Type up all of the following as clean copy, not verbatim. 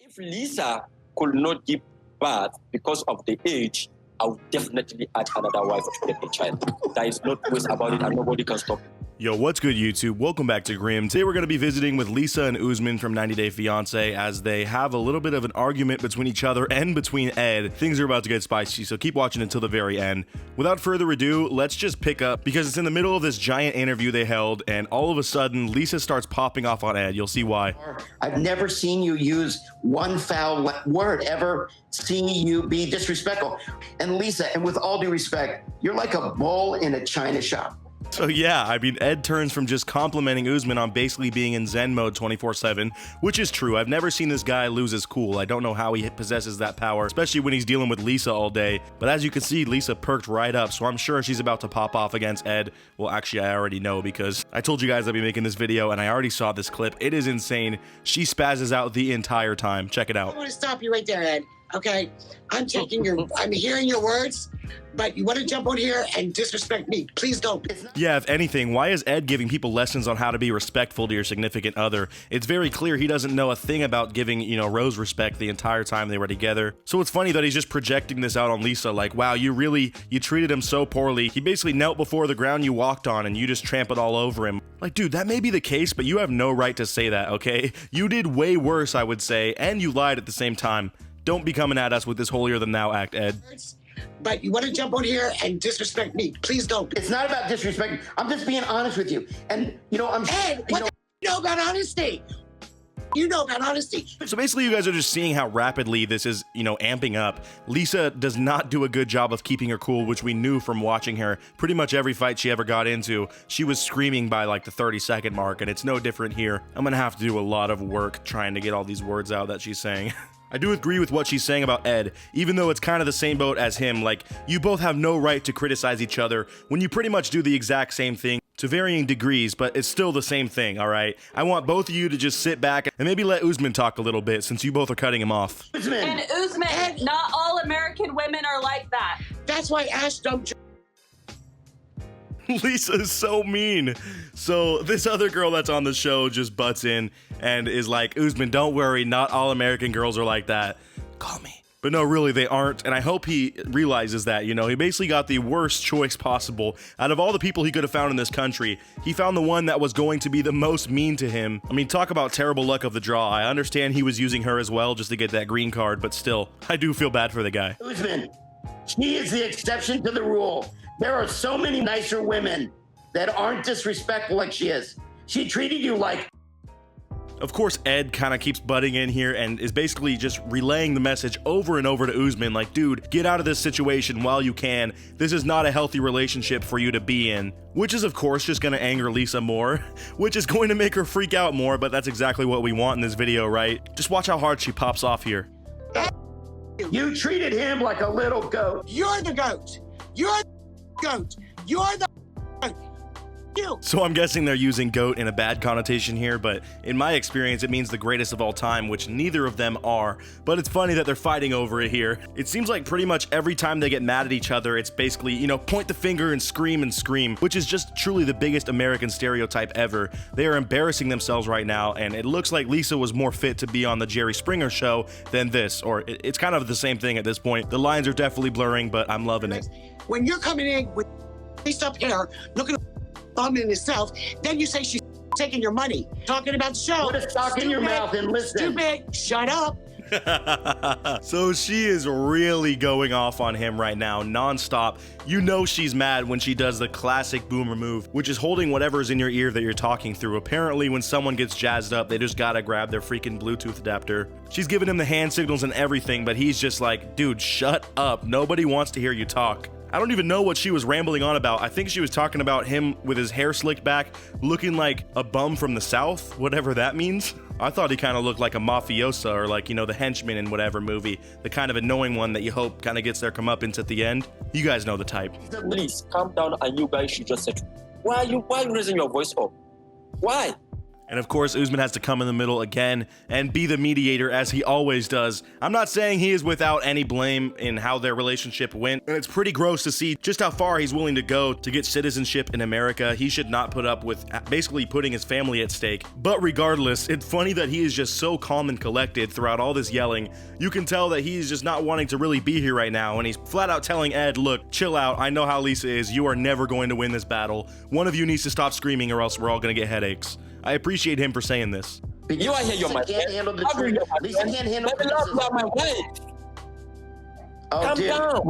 If Lisa could not give birth because of the age, I would definitely add another wife to get a child. There is no twist about it and nobody can stop it. Yo, what's good, YouTube? Welcome back to Grim. Today we're going to be visiting with Lisa and Usman from 90 Day Fiancé as they have a little bit of an argument between each other and between Ed. Things are about to get spicy, so keep watching until the very end. Without further ado, let's just pick up because it's in the middle of this giant interview they held, and all of a sudden, Lisa starts popping off on Ed. You'll see why. I've never seen you use one foul word, ever seen you be disrespectful. And Lisa, and with all due respect, you're like a bull in a china shop. So yeah, I mean, Ed turns from just complimenting Usman on basically being in Zen mode 24/7, which is true. I've never seen this guy lose his cool. I don't know how he possesses that power, especially when he's dealing with Lisa all day. But as you can see, Lisa perked right up, so I'm sure she's about to pop off against Ed. Well, actually, I already know because I told you guys I'd be making this video, and I already saw this clip. It is insane. She spazzes out the entire time. Check it out. I want to stop you right there, Ed. Okay, I'm hearing your words, but you want to jump on here and disrespect me. Please don't. Yeah, if anything, why is Ed giving people lessons on how to be respectful to your significant other? It's very clear he doesn't know a thing about giving, Rose respect the entire time they were together. So it's funny that he's just projecting this out on Lisa, like, wow, you treated him so poorly. He basically knelt before the ground you walked on and you just trampled all over him. Like, dude, that may be the case, but you have no right to say that, okay? You did way worse, I would say, and you lied at the same time. Don't be coming at us with this holier-than-thou act, Ed. But you want to jump on here and disrespect me. Please don't. It's not about disrespect. I'm just being honest with you. And, I'm... Ed, what the you know about honesty? You know about honesty. So basically, you guys are just seeing how rapidly this is, amping up. Lisa does not do a good job of keeping her cool, which we knew from watching her. Pretty much every fight she ever got into, she was screaming by like the 30-second mark, and it's no different here. I'm gonna have to do a lot of work trying to get all these words out that she's saying. I do agree with what she's saying about Ed, even though it's kind of the same boat as him. Like, you both have no right to criticize each other when you pretty much do the exact same thing to varying degrees, but it's still the same thing, all right? I want both of you to just sit back and maybe let Usman talk a little bit since you both are cutting him off. And Usman, not all American women are like that. That's why Ash dumped. Lisa is so mean. So this other girl that's on the show just butts in and is like, Usman, don't worry, not all American girls are like that. Call me. But no, really, they aren't, and I hope he realizes that, he basically got the worst choice possible. Out of all the people he could have found in this country, he found the one that was going to be the most mean to him. I mean, talk about terrible luck of the draw. I understand he was using her as well just to get that green card, but still, I do feel bad for the guy. Usman, she is the exception to the rule. There are so many nicer women that aren't disrespectful like she is. She treated you like... Of course, Ed kind of keeps butting in here and is basically just relaying the message over and over to Usman, like, dude, get out of this situation while you can. This is not a healthy relationship for you to be in. Which is, of course, just going to anger Lisa more, which is going to make her freak out more, but that's exactly what we want in this video, right? Just watch how hard she pops off here. You treated him like a little goat. You're the goat. You're the goat. You're the goat. So I'm guessing they're using goat in a bad connotation here, but in my experience, it means the greatest of all time, which neither of them are. But it's funny that they're fighting over it here. It seems like pretty much every time they get mad at each other, it's basically, point the finger and scream, which is just truly the biggest American stereotype ever. They are embarrassing themselves right now, and it looks like Lisa was more fit to be on the Jerry Springer show than this, or it's kind of the same thing at this point. The lines are definitely blurring, but I'm loving it. When you're coming in with face up here, looking thumb in itself, then you say she's taking your money. Talking about the show. Put a sock in your mouth and listen. Stupid. Shut up. So she is really going off on him right now, non-stop. You know she's mad when she does the classic boomer move, which is holding whatever's in your ear that you're talking through. Apparently, when someone gets jazzed up, they just gotta grab their freaking Bluetooth adapter. She's giving him the hand signals and everything, but he's just like, dude, shut up. Nobody wants to hear you talk. I don't even know what she was rambling on about. I think she was talking about him with his hair slicked back, looking like a bum from the South, whatever that means. I thought he kind of looked like a mafiosa or like, the henchman in whatever movie. The kind of annoying one that you hope kind of gets their comeuppance at the end. You guys know the type. Please calm down and you guys should just settle. Why are you raising your voice up? Why? And of course, Usman has to come in the middle again and be the mediator as he always does. I'm not saying he is without any blame in how their relationship went, and it's pretty gross to see just how far he's willing to go to get citizenship in America. He should not put up with basically putting his family at stake. But regardless, it's funny that he is just so calm and collected throughout all this yelling. You can tell that he's just not wanting to really be here right now, and he's flat out telling Ed, look, chill out, I know how Lisa is, you are never going to win this battle. One of you needs to stop screaming or else we're all gonna get headaches. I appreciate him for saying this. You are here, you're my Lisa can't handle the truth. Lisa can't handle Let me love criticism. my wife. Oh, Calm dude, down.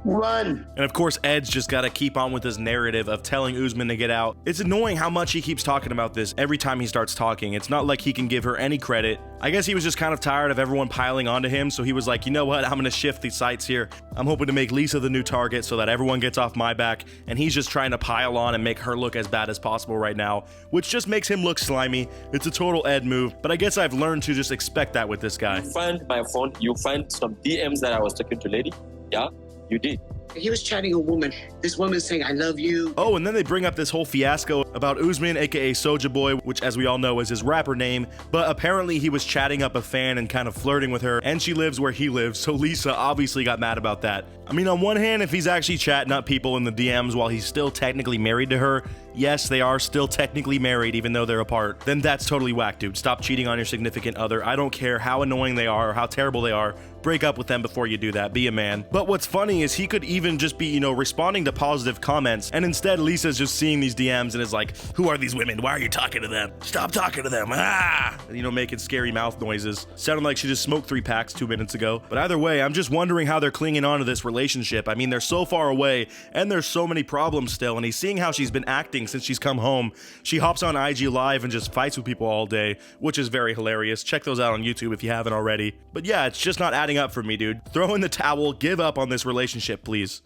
run. And of course, Ed's just gotta keep on with his narrative of telling Usman to get out. It's annoying how much he keeps talking about this every time he starts talking. It's not like he can give her any credit. I guess he was just kind of tired of everyone piling onto him, so he was like, you know what, I'm gonna shift the sights here. I'm hoping to make Lisa the new target so that everyone gets off my back, and he's just trying to pile on and make her look as bad as possible right now, which just makes him look slimy. It's a total Ed move, but I guess I've learned to just expect that with this guy. You find my phone, you find some DMs that I was talking to lady. Yeah, you did. He was chatting a woman. This woman saying, I love you. Oh, and then they bring up this whole fiasco about Usman, aka Soulja Boy, which as we all know is his rapper name, but apparently he was chatting up a fan and kind of flirting with her, and she lives where he lives, so Lisa obviously got mad about that. I mean, on one hand, if he's actually chatting up people in the DMs while he's still technically married to her, yes, they are still technically married even though they're apart, then that's totally whack, dude. Stop cheating on your significant other. I don't care how annoying they are or how terrible they are. Break up with them before you do that. Be a man. But what's funny is he could even just be, responding to positive comments, and instead Lisa's just seeing these DMs and is like, who are these women? Why are you talking to them? Stop talking to them. Ah! And, making scary mouth noises. Sounded like she just smoked 3 packs 2 minutes ago. But either way, I'm just wondering how they're clinging on to this relationship. I mean, they're so far away, and there's so many problems still, and he's seeing how she's been acting since she's come home. She hops on IG Live and just fights with people all day, which is very hilarious. Check those out on YouTube if you haven't already. But yeah, it's just not adding up for me, dude. Throw in the towel, give up on this relationship, please.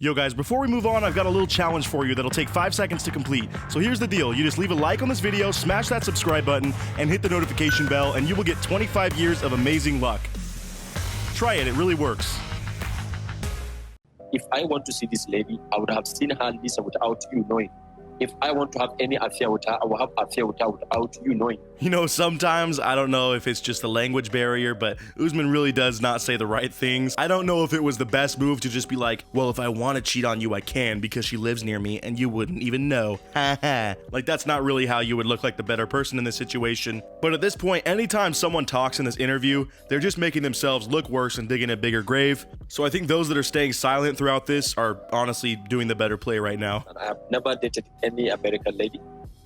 Yo guys, before we move on, I've got a little challenge for you that'll take 5 seconds to complete. So here's the deal, you just leave a like on this video, smash that subscribe button, and hit the notification bell, and you will get 25 years of amazing luck. Try it really works. If I want to see this lady, I would have seen her, Lisa, without you knowing. If I want to have any affair with her, I will have affair with her without you knowing. Sometimes, I don't know if it's just the language barrier, but Usman really does not say the right things. I don't know if it was the best move to just be like, well, if I want to cheat on you, I can because she lives near me and you wouldn't even know. Haha. Like, that's not really how you would look like the better person in this situation. But at this point, anytime someone talks in this interview, they're just making themselves look worse and digging a bigger grave. So I think those that are staying silent throughout this are honestly doing the better play right now. And I have never dated any American lady,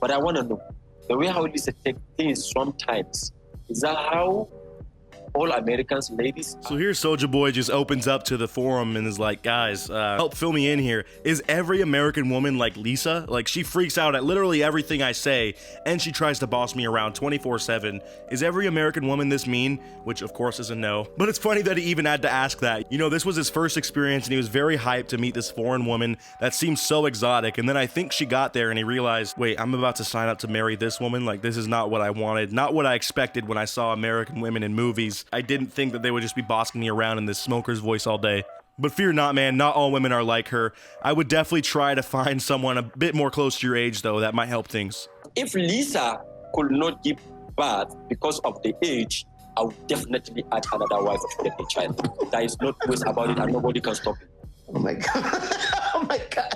but I want to know the way how Lisa take things sometimes. Is that how all Americans ladies? So here Soulja Boy just opens up to the forum and is like, guys, help fill me in here. Is every American woman like Lisa? Like, she freaks out at literally everything I say, and she tries to boss me around 24/7. Is every American woman this mean? Which of course is a no. But it's funny that he even had to ask that. This was his first experience, and he was very hyped to meet this foreign woman that seemed so exotic. And then I think she got there and he realized, wait, I'm about to sign up to marry this woman? Like, this is not what I wanted, not what I expected when I saw American women in movies. I didn't think that they would just be bossing me around in this smoker's voice all day. But fear not, man, not all women are like her. I would definitely try to find someone a bit more close to your age, though. That might help things. If Lisa could not give birth because of the age, I would definitely add another wife to get a child. There is no twist about it, and nobody can stop it. Oh my God. Oh my God.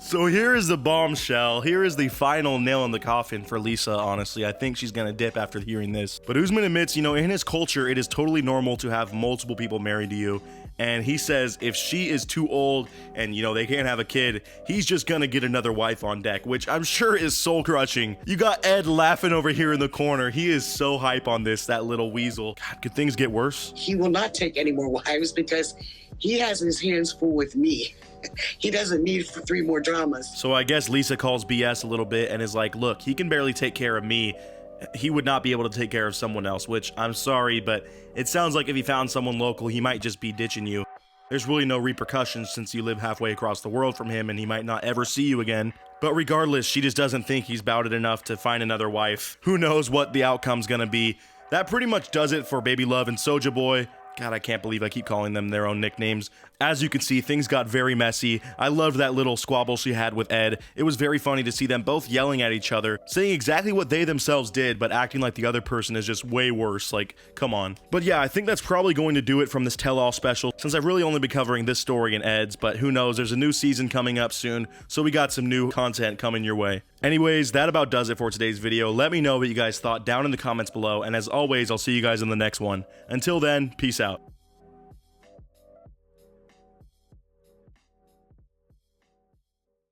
So here is the bombshell. Here is the final nail in the coffin for Lisa, honestly. I think she's gonna dip after hearing this. But Usman admits, in his culture, it is totally normal to have multiple people married to you. And he says if she is too old and, they can't have a kid, he's just gonna get another wife on deck, which I'm sure is soul-crushing. You got Ed laughing over here in the corner. He is so hype on this, that little weasel. God, could things get worse? He will not take any more wives because he has his hands full with me. He doesn't need 3 more dramas. So I guess Lisa calls BS a little bit and is like, look, he can barely take care of me. He would not be able to take care of someone else, which I'm sorry, but it sounds like if he found someone local, he might just be ditching you. There's really no repercussions since you live halfway across the world from him and he might not ever see you again. But regardless, she just doesn't think he's bout it enough to find another wife. Who knows what the outcome's gonna be. That pretty much does it for Baby Love and Soulja Boy. God, I can't believe I keep calling them their own nicknames. As you can see, things got very messy. I loved that little squabble she had with Ed. It was very funny to see them both yelling at each other, saying exactly what they themselves did, but acting like the other person is just way worse. Like, come on. But yeah, I think that's probably going to do it from this tell-all special, since I've really only been covering this story and Ed's, but who knows, there's a new season coming up soon, so we got some new content coming your way. Anyways, that about does it for today's video. Let me know what you guys thought down in the comments below, and as always, I'll see you guys in the next one. Until then, peace out.